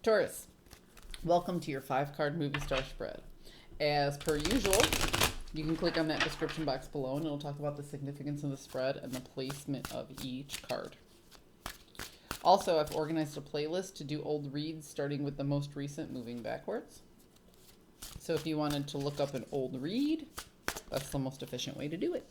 Taurus, welcome to your 5-card movie star spread. As per usual, you can click on that description box below and it'll talk about the significance of the spread and the placement of each card. Also, I've organized a playlist to do old reads starting with the most recent moving backwards. So if you wanted to look up an old read, that's the most efficient way to do it.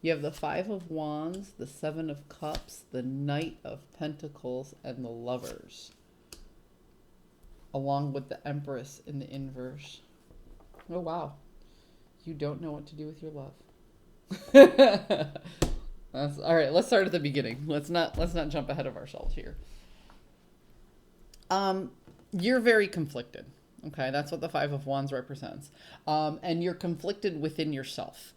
You have the 5 of Wands, the 7 of Cups, the Knight of Pentacles, and the Lovers, along with the Empress in the inverse. Oh, wow. You don't know what to do with your love. All right, let's start at the beginning. Let's not jump ahead of ourselves here. You're very conflicted. Okay, that's what the 5 of Wands represents. And you're conflicted within yourself.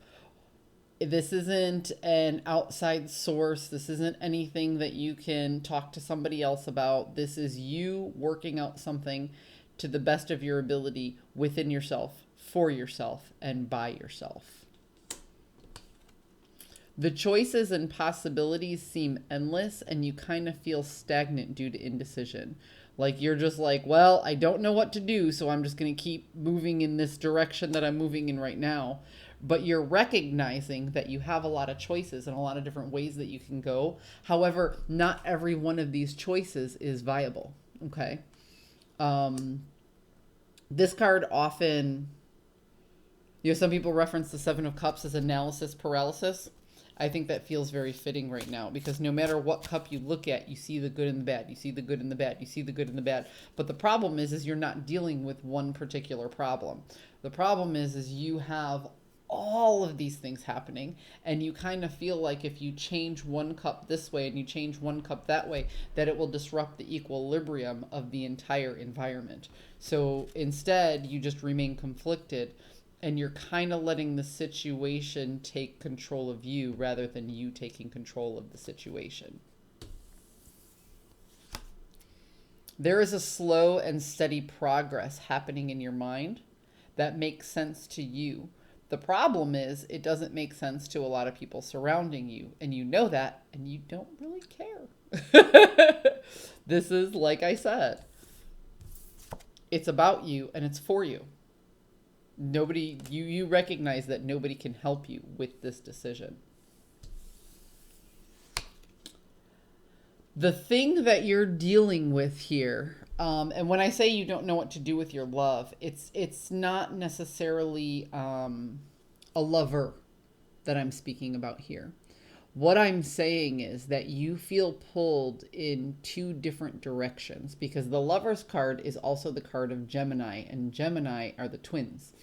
This isn't an outside source. This isn't anything that you can talk to somebody else about. This is you working out something to the best of your ability within yourself, for yourself, and by yourself. The choices and possibilities seem endless, and you kind of feel stagnant due to indecision. Like you're just like, well, I don't know what to do, so I'm just going to keep moving in this direction that I'm moving in right now. But you're recognizing that you have a lot of choices and a lot of different ways that you can go. However, not every one of these choices is viable. Okay. This card often, some people reference the 7 of Cups as analysis paralysis. I think that feels very fitting right now because no matter what cup you look at, you see the good and the bad. You see the good and the bad. You see the good and the bad. But the problem is you're not dealing with one particular problem. The problem is you have all of these things happening and you kind of feel like if you change one cup this way and you change one cup that way, that it will disrupt the equilibrium of the entire environment. So instead, you just remain conflicted and you're kind of letting the situation take control of you rather than you taking control of the situation. There is a slow and steady progress happening in your mind that makes sense to you. The problem is it doesn't make sense to a lot of people surrounding you, and you know that, and you don't really care. This is, like I said, it's about you and it's for you. You recognize that nobody can help you with this decision. The thing that you're dealing with here, and when I say you don't know what to do with your love, it's not necessarily a lover that I'm speaking about here. What I'm saying is that you feel pulled in 2 different directions because the Lover's card is also the card of Gemini, and Gemini are the twins.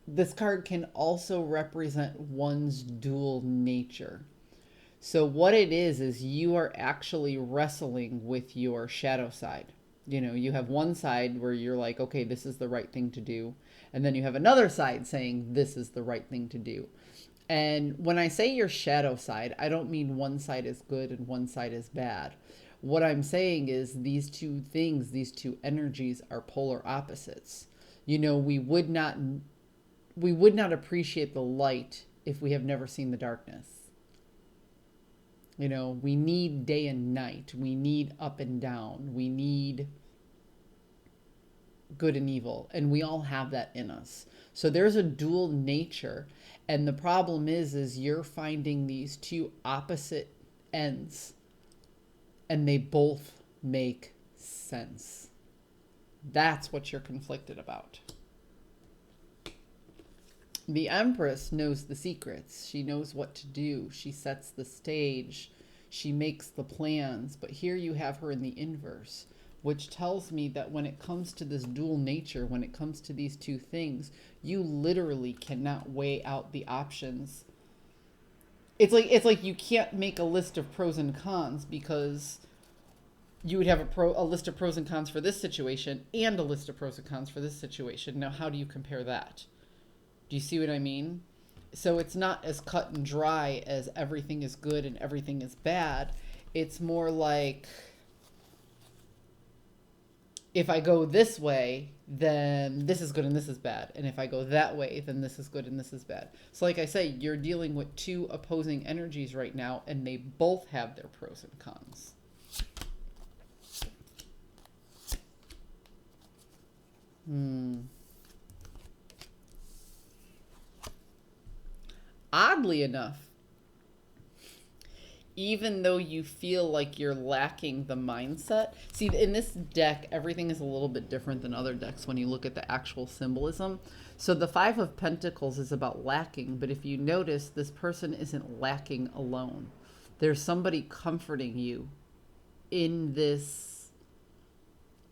This card can also represent one's dual nature. So what it is you are actually wrestling with your shadow side. You have one side where you're like, okay, this is the right thing to do. And then you have another side saying this is the right thing to do. And when I say your shadow side, I don't mean one side is good and one side is bad. What I'm saying is these 2 things, these 2 energies are polar opposites. We would not appreciate the light if we have never seen the darkness. We need day and night. We need up and down. We need good and evil. And we all have that in us. So there's a dual nature. And the problem is you're finding these 2 opposite ends. And they both make sense. That's what you're conflicted about. The Empress knows the secrets. She knows what to do. She sets the stage. She makes the plans. But here you have her in the inverse, which tells me that when it comes to this dual nature, when it comes to these 2 things, you literally cannot weigh out the options. It's like you can't make a list of pros and cons because you would have a list of pros and cons for this situation and a list of pros and cons for this situation. Now, how do you compare that? Do you see what I mean? So it's not as cut and dry as everything is good and everything is bad. It's more like if I go this way, then this is good and this is bad. And if I go that way, then this is good and this is bad. So like I say, you're dealing with two opposing energies right now, and they both have their pros and cons. Oddly enough, even though you feel like you're lacking the mindset. See, in this deck, everything is a little bit different than other decks when you look at the actual symbolism. So the Five of Pentacles is about lacking, but if you notice, this person isn't lacking alone. There's somebody comforting you in this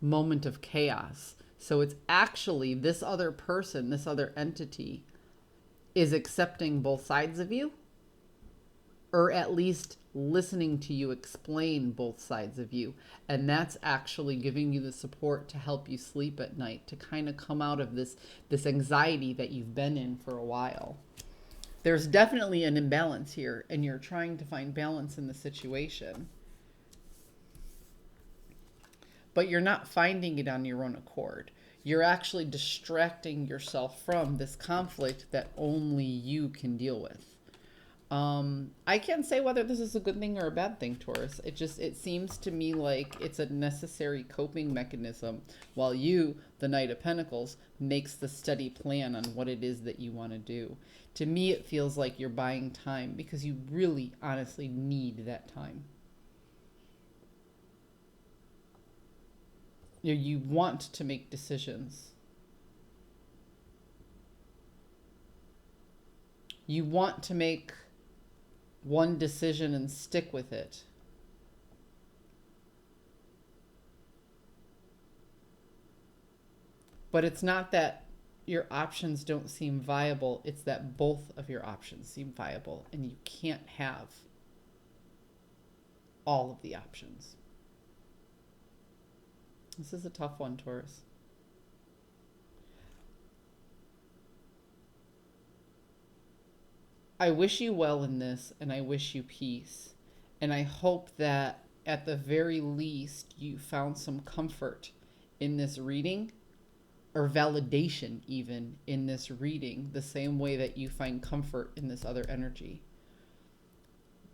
moment of chaos. So it's actually this other person, this other entity, is accepting both sides of you, or at least listening to you explain both sides of you. And that's actually giving you the support to help you sleep at night, to kind of come out of this anxiety that you've been in for a while. There's definitely an imbalance here, and you're trying to find balance in the situation. But you're not finding it on your own accord. You're actually distracting yourself from this conflict that only you can deal with. I can't say whether this is a good thing or a bad thing, Taurus. It seems to me like it's a necessary coping mechanism, while you, the Knight of Pentacles, makes the steady plan on what it is that you want to do. To me, it feels like you're buying time because you really, honestly need that time. You want to make decisions. You want to make one decision and stick with it. But it's not that your options don't seem viable, it's that both of your options seem viable, and you can't have all of the options. This is a tough one, Taurus. I wish you well in this, and I wish you peace. And I hope that at the very least you found some comfort in this reading, or validation even in this reading, the same way that you find comfort in this other energy.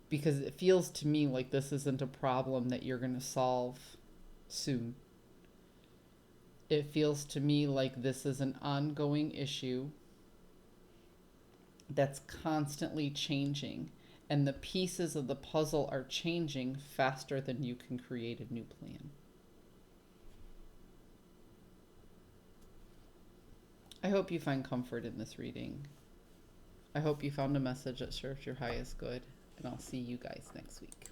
Because it feels to me like this isn't a problem that you're going to solve soon. It feels to me like this is an ongoing issue that's constantly changing, and the pieces of the puzzle are changing faster than you can create a new plan. I hope you find comfort in this reading. I hope you found a message that serves your highest good, and I'll see you guys next week.